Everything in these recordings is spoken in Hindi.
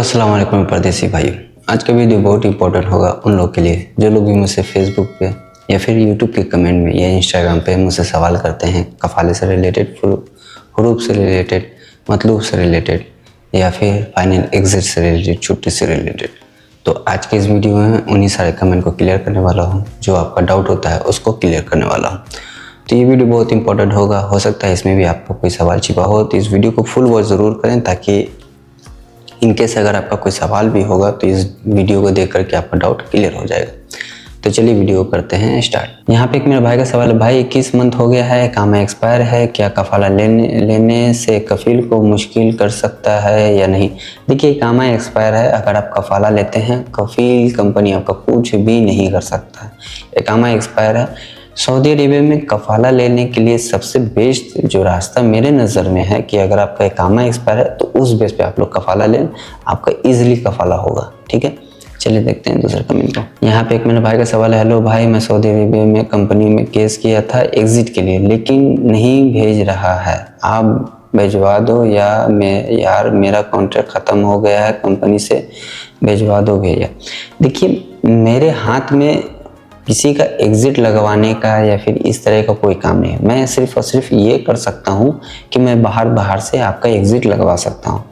अस्सलाम वालेकुम परदेसी भाई। आज का वीडियो बहुत इंपॉर्टेंट होगा उन लोग के लिए जो लोग भी मुझसे फेसबुक पे या फिर यूट्यूब के कमेंट में या इंस्टाग्राम पे मुझसे सवाल करते हैं कफाले से रिलेटेड, हरूफ से रिलेटेड, मतलूब से रिलेटेड या फिर फाइनल एग्जिट से रिलेटेड, छुट्टी से रिलेटेड। तो आज के इस वीडियो में उन्हीं सारे कमेंट को क्लियर करने वाला हूँ। जो आपका डाउट होता है उसको क्लियर करने वाला हूँ। तो ये वीडियो बहुत इंपॉर्टेंट होगा। हो सकता है इसमें भी आपका कोई सवाल छिपा हो, तो इस वीडियो को फुल वॉच ज़रूर करें ताकि इनकेस अगर आपका कोई सवाल भी होगा तो इस वीडियो को देख करके आपका डाउट क्लियर हो जाएगा। तो चलिए वीडियो करते हैं स्टार्ट। यहाँ पे एक मेरे भाई का सवाल है, भाई 21 मंथ हो गया है, काम एक्सपायर है, क्या कफाला लेने से कफील को मुश्किल कर सकता है या नहीं। देखिए काम एक्सपायर है, अगर आप कफाला लेते हैं कफील कंपनी आपका कुछ भी नहीं कर सकता है। काम एक्सपायर है। सऊदी अरेबिया में कफाला लेने के लिए सबसे बेस्ट जो रास्ता मेरे नज़र में है कि अगर आपका इकामा एक्सपायर है तो उस बेस पे आप लोग कफाला लें, आपका इजीली कफाला होगा। ठीक है, चलिए देखते हैं दूसरे कमेंट को। यहाँ पे एक मेरे भाई का सवाल है, हेलो भाई, मैं सऊदी अरेबिया में कंपनी में केस किया था एग्जिट के लिए, लेकिन नहीं भेज रहा है, आप भिजवा दो यार मेरा कॉन्ट्रैक्ट ख़त्म हो गया है कंपनी से, भिजवा दो भैया। देखिए मेरे हाथ में किसी का एग्ज़िट लगवाने का या फिर इस तरह का कोई काम नहीं है। मैं सिर्फ और सिर्फ ये कर सकता हूँ कि मैं बाहर से आपका एग्ज़िट लगवा सकता हूँ।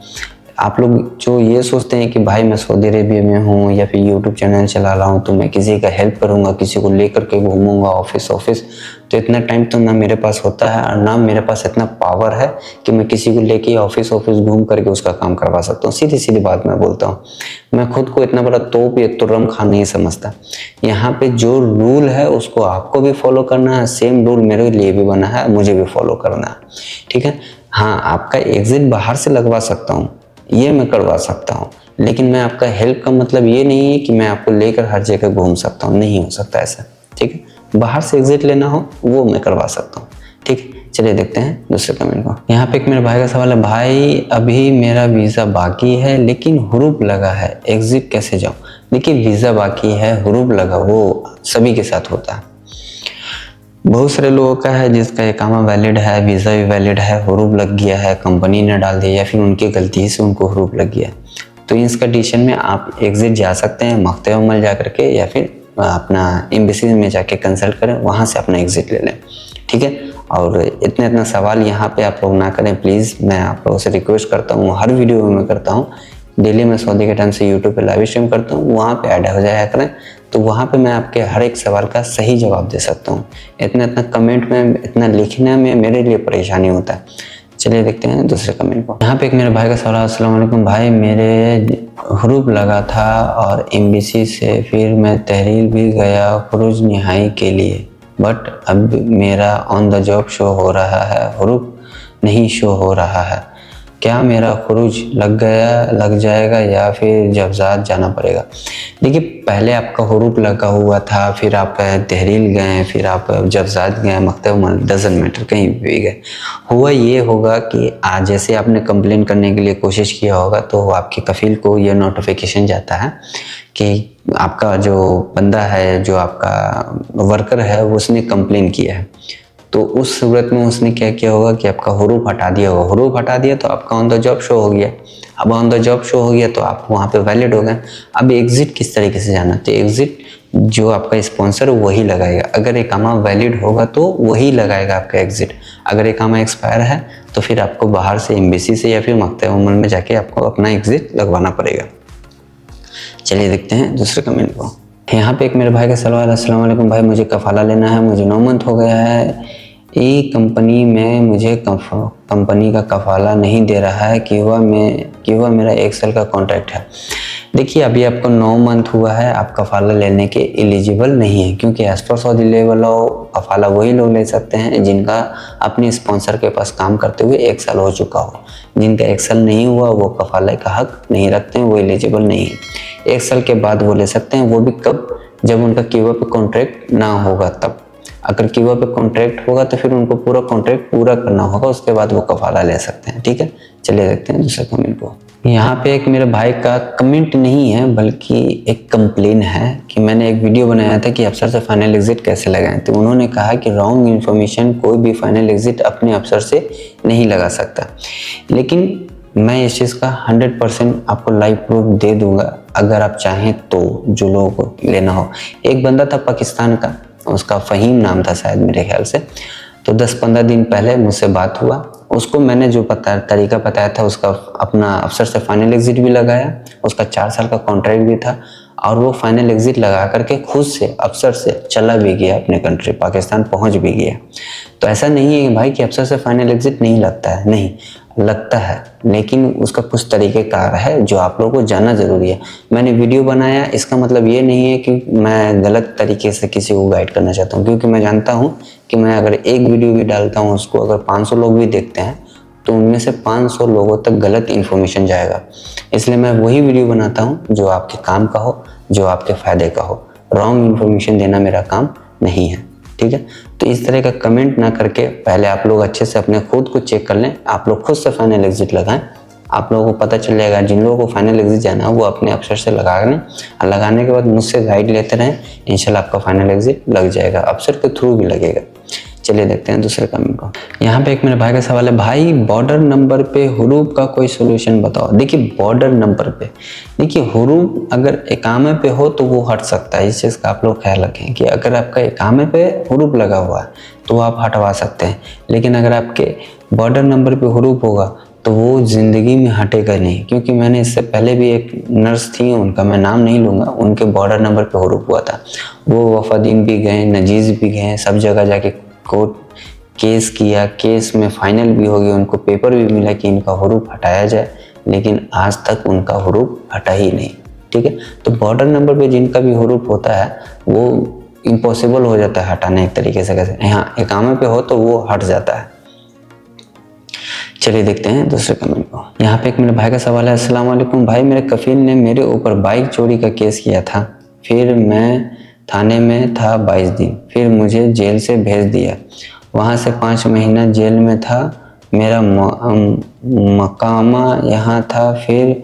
आप लोग जो ये सोचते हैं कि भाई मैं सऊदी अरेबिया में हूँ या फिर यूट्यूब चैनल चला रहा हूँ तो मैं किसी का हेल्प करूँगा, किसी को लेकर के घूमूंगा ऑफिस, तो इतना टाइम तो ना मेरे पास होता है और ना मेरे पास इतना पावर है कि मैं किसी को लेके ऑफिस घूम करके उसका काम करवा सकता हूँ। सीधी सीधी बात मैं बोलता हूँ, मैं खुद को इतना बड़ा तोप या तुर्रम खान नहीं समझता। यहाँ पे जो रूल है उसको आपको भी फॉलो करना है, सेम रूल मेरे लिए भी बना है, मुझे भी फॉलो करना है। ठीक है, हाँ आपका एग्जिट बाहर से लगवा सकता हूँ, ये मैं करवा सकता हूँ, लेकिन मैं आपका हेल्प का मतलब ये नहीं है कि मैं आपको लेकर हर जगह घूम सकता हूँ, नहीं हो सकता ऐसा। ठीक है, बाहर से एग्जिट लेना हो वो मैं करवा सकता हूँ। ठीक है, चलिए देखते हैं दूसरे कमेंट को। यहाँ पे एक मेरे भाई का सवाल है, भाई अभी मेरा वीज़ा बाकी है लेकिन हुरूफ लगा है, एग्जिट कैसे जाऊँ। देखिए वीज़ा बाकी है, हुरूफ लगा, वो सभी के साथ होता है। बहुत सारे लोगों का है जिसका इकामा वैलिड है, वीज़ा भी वैलिड है, हुरूफ लग गया है, कंपनी ने डाल दिया या फिर उनकी गलती से उनको हुरूफ लग गया। तो इस कंडीशन में आप एग्जिट जा सकते हैं मकते उमल जा करके या फिर अपना एम्बेसी में जाके कंसल्ट करें, वहाँ से अपना एग्जिट ले लें। ठीक है, और इतना सवाल यहाँ पे आप लोग ना करें प्लीज़, मैं आप लोगों से रिक्वेस्ट करता हूँ, हर वीडियो में मैं करता हूँ। डेली मैं सऊदी के टाइम से यूट्यूब पे लाइव स्ट्रीम करता हूँ, वहाँ पे ऐड हो जाया करें, तो वहाँ पे मैं आपके हर एक सवाल का सही जवाब दे सकता हूँ। इतना कमेंट में इतना लिखने में मेरे लिए परेशानी होता है। चलिए देखते हैं दूसरे कमेंट को। यहाँ पे एक मेरे भाई का सवाल, अस्सलाम वालेकुम भाई, मेरे हुरूफ लगा था और एम्बेसी से फिर मैं तहरीर भी गया खुरूज निहाई के लिए, बट अब मेरा ऑन द जॉब शो हो रहा है, हुरूफ नहीं शो हो रहा है, क्या मेरा खुरूज लग जाएगा या फिर जबजात जाना पड़ेगा। देखिए पहले आपका हुरूफ लगा हुआ था, फिर आप तहरील गए, फिर आप जबजात गए, मकतब डजन मैटर कहीं भी गए, हुआ ये होगा कि आज जैसे आपने कंप्लेन करने के लिए कोशिश किया होगा तो आपके कफील को यह नोटिफिकेशन जाता है कि आपका जो बंदा है, जो आपका वर्कर है, उसने कंप्लेन किया है। तो उस सूरत में उसने क्या किया होगा कि आपका हुरूफ हटा दिया होगा, हुरूफ हटा दिया तो आपका ऑन द जॉब शो हो गया। अब ऑन द जॉब शो हो गया तो आप वहाँ पे वैलिड हो गए। अब एग्जिट किस तरीके से जाना, तो एग्जिट जो आपका स्पॉन्सर वही लगाएगा, अगर इकामा वैलिड होगा तो वही लगाएगा आपका एग्जिट। अगर इकामा एक्सपायर है तो फिर आपको बाहर से एम्बेसी से या फिर मकतब उमल में जाके आपको अपना एग्जिट लगवाना पड़ेगा। चलिए देखते हैं दूसरे कमेंट को। यहाँ पे एक मेरे भाई का सवाल, अस्सलाम वालेकुम भाई, मुझे कफाला लेना है, मुझे 9 मंथ हो गया है, एक कंपनी में मुझे कंपनी का कफाला नहीं दे रहा है, क्यों मेरा 1 साल का कॉन्ट्रैक्ट है। देखिए अभी आपको 9 मंथ हुआ है, आप कफाला लेने के एलिजिबल नहीं है, क्योंकि as per Saudi level law कफाला वही लोग ले सकते हैं जिनका अपने स्पॉन्सर के पास काम करते हुए 1 साल हो चुका हो। जिनका 1 साल नहीं हुआ वो कफाले का हक नहीं रखते हैं, वो एलिजिबल नहीं है। 1 साल के बाद वो ले सकते हैं, वो भी कब, जब उनका क्यूबा पे कॉन्ट्रैक्ट ना होगा तब। अगर क्यूबा पे कॉन्ट्रैक्ट होगा तो फिर उनको पूरा कॉन्ट्रैक्ट पूरा करना होगा, उसके बाद वो कफाला ले सकते हैं। ठीक है, चलिए देखते हैं दूसरे कमेंट को। यहाँ पे एक मेरे भाई का कमेंट नहीं है बल्कि एक कंप्लेन है कि मैंने एक वीडियो बनाया था कि अफसर से फाइनल एग्जिट कैसे लगाएं, तो उन्होंने कहा कि रॉन्ग इन्फॉर्मेशन कोई भी फाइनल एग्जिट अपने अफसर से नहीं लगा सकता। लेकिन मैं इस चीज़ का 100% आपको लाइव प्रूफ दे दूंगा अगर आप चाहें तो, जो लोगों को लेना हो। एक बंदा था पाकिस्तान का, उसका फ़हीम नाम था शायद मेरे ख्याल से, तो 10-15 दिन पहले मुझसे बात हुआ। उसको मैंने जो तरीका बताया था, उसका अपना अफसर से फाइनल एग्जिट भी लगाया, उसका 4 साल का कॉन्ट्रैक्ट भी था और वो फाइनल एग्जिट लगा करके खुद से अफसर से चला भी गया, अपने कंट्री पाकिस्तान पहुंच भी गया। तो ऐसा नहीं है भाई कि अफसर से फाइनल एग्जिट नहीं लगता है, नहीं लगता है, लेकिन उसका कुछ तरीक़ेकार है जो आप लोगों को जानना ज़रूरी है। मैंने वीडियो बनाया, इसका मतलब ये नहीं है कि मैं गलत तरीके से किसी को गाइड करना चाहता हूँ, क्योंकि मैं जानता हूँ कि मैं अगर एक वीडियो भी डालता हूँ, उसको अगर 500 लोग भी देखते हैं तो उनमें से 500 लोगों तक गलत इन्फॉर्मेशन जाएगा। इसलिए मैं वही वीडियो बनाता हूँ जो आपके काम का हो, जो आपके फ़ायदे का हो। रॉन्ग इन्फॉर्मेशन देना मेरा काम नहीं है, ठीक है। तो इस तरह का कमेंट ना करके पहले आप लोग अच्छे से अपने खुद को चेक कर लें। आप लोग खुद से फाइनल एग्जिट लगाएं, आप लोगों को पता चल जाएगा। जिन लोगों को फाइनल एग्जिट जाना है वो अपने अफसर से लगा लें और लगाने के बाद मुझसे गाइड लेते रहें, इंशाल्लाह आपका फाइनल एग्जिट लग जाएगा, अफसर के थ्रू भी लगेगा। चलिए देखते हैं दूसरे कमेंट को। यहाँ पे एक मेरे भाई का सवाल है, भाई बॉर्डर नंबर पे हुरूफ का कोई सोल्यूशन बताओ। देखिए बॉर्डर नंबर पे, देखिए हुरूफ अगर इकामे पे हो तो वो हट सकता है। इस चीज़ का आप लोग ख्याल रखें कि अगर आपका इकामे पे हुरूफ लगा हुआ है तो आप हटवा सकते हैं, लेकिन अगर आपके बॉर्डर नंबर पे हुरूफ होगा तो वो ज़िंदगी में हटेगा नहीं। क्योंकि मैंने इससे पहले भी एक नर्स थी, उनका मैं नाम नहीं लूँगा, उनके बॉर्डर नंबर पे हुरूफ हुआ था। वो वफादीन भी गए, नजीज़ भी गए, सब जगह जाके कोर्ट केस किया, केस में फाइनल भी हो गया, उनको पेपर भी मिला कि इनका हुरूफ हटाया जाए, लेकिन आज तक उनका हुरूफ हटा ही नहीं, ठीक है। तो बॉर्डर नंबर पे जिनका भी हुरूफ होता है वो इम्पॉसिबल हो जाता है हटाने एक तरीके से। कैसे? यहाँ इकामे पे हो तो वो हट जाता है। चलिए देखते हैं दूसरे कमेंट को। यहाँ पे एक मेरे भाई का सवाल है, अस्सलाम वालेकुम भाई, मेरे कफील ने मेरे ऊपर बाइक चोरी का केस किया था, फिर मैं थाने में था 22 दिन, फिर मुझे जेल से भेज दिया, वहाँ से 5 महीना जेल में था, मेरा मकामा यहाँ था। फिर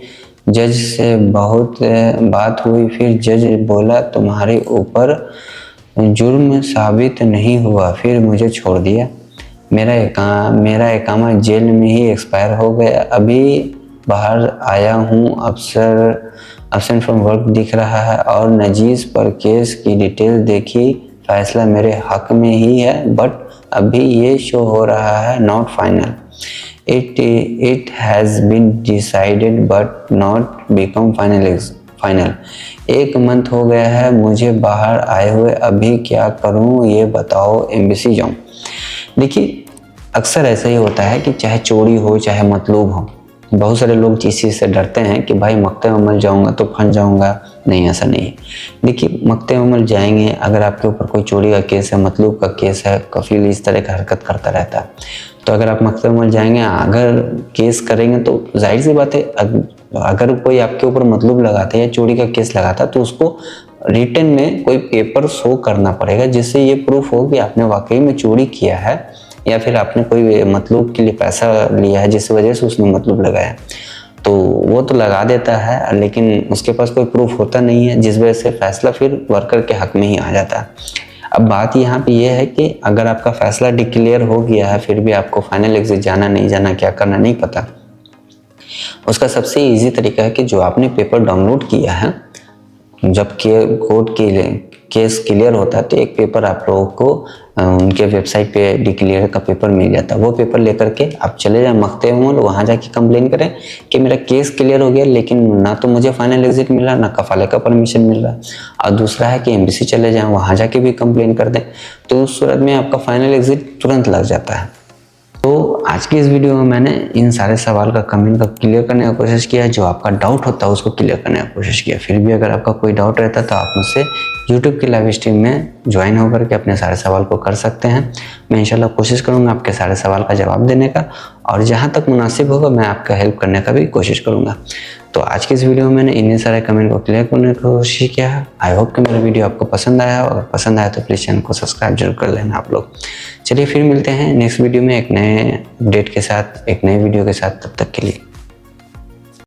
जज से बहुत बात हुई, फिर जज बोला तुम्हारे ऊपर जुर्म साबित नहीं हुआ, फिर मुझे छोड़ दिया। मेरा इकामा जेल में ही एक्सपायर हो गया, अभी बाहर आया हूँ, अब्सेंट फ्रॉम वर्क दिख रहा है और नजीज़ पर केस की डिटेल देखी, फैसला मेरे हक में ही है, बट अभी ये शो हो रहा है not final. It has been decided but not become final. 1 month हो गया है मुझे बाहर आए हुए, अभी क्या करूँ ये बताओ, एम्बेसी जाऊँ। देखिए अक्सर ऐसा ही होता है कि चाहे चोरी हो चाहे मतलूब हो, बहुत सारे लोग इस चीज़ से डरते हैं कि भाई मकते अमल जाऊंगा तो फंस जाऊंगा। नहीं, ऐसा नहीं है। देखिए मकते अमल जाएंगे, अगर आपके ऊपर कोई चोरी का केस है, मतलूब का केस है, कफील इस तरह का हरकत करता रहता है, तो अगर आप मकते अमल जाएंगे, अगर केस करेंगे तो जाहिर सी बात है, अगर कोई आपके ऊपर मतलूब लगाता है या चोरी का केस लगाता है तो उसको रिटन में कोई पेपर शो करना पड़ेगा, जिससे ये प्रूफ हो कि आपने वाकई में चोरी किया है या फिर आपने कोई मतलूब के लिए पैसा लिया है जिस वजह से उसने मतलूब लगाया। तो वो तो लगा देता है, लेकिन उसके पास कोई प्रूफ होता नहीं है, जिस वजह से फैसला फिर वर्कर के हक में ही आ जाता है। अब बात यहाँ पे ये है कि अगर आपका फैसला डिक्लेयर हो गया है फिर भी आपको फाइनल एग्जिट जाना नहीं जाना, क्या करना नहीं पता, उसका सबसे ईजी तरीका है कि जो आपने पेपर डाउनलोड किया है, जब कोर्ट के केस क्लियर होता है तो एक पेपर आप लोगों को उनके वेबसाइट पे डिक्लेयर का पेपर मिल जाता है। वो पेपर लेकर के आप चले जाएं मकते अमल, वहाँ जाके कंप्लेन करें कि मेरा केस क्लियर हो गया, लेकिन ना तो मुझे फाइनल एग्जिट मिल रहा, ना कफाले का परमिशन मिल रहा। और दूसरा है कि एम्बेसी चले जाएं, वहाँ जाके भी कंप्लेन कर दें, तो उस सूरत में आपका फाइनल एग्जिट तुरंत लग जाता है। तो आज की इस वीडियो में मैंने इन सारे सवाल का कमेंट का क्लियर करने का कोशिश किया, जो आपका डाउट होता है उसको क्लियर करने का कोशिश किया। फिर भी अगर आपका कोई डाउट रहता है तो आप मुझसे YouTube की लाइव स्ट्रीम में ज्वाइन होकर के अपने सारे सवाल को कर सकते हैं। मैं इंशाल्लाह कोशिश करूँगा आपके सारे सवाल का जवाब देने का, और जहाँ तक मुनासिब होगा मैं आपका हेल्प करने का भी कोशिश करूँगा। तो आज की इस वीडियो में मैंने इन्हीं सारे कमेंट को क्लियर करने की कोशिश किया है। आई होप कि मेरा वीडियो आपको पसंद आया हो, अगर पसंद आया तो प्लीज़ चैनल को सब्सक्राइब जरूर कर लेना आप लोग। चलिए फिर मिलते हैं नेक्स्ट वीडियो में एक नए अपडेट के साथ, एक नए वीडियो के साथ। तब तक के लिए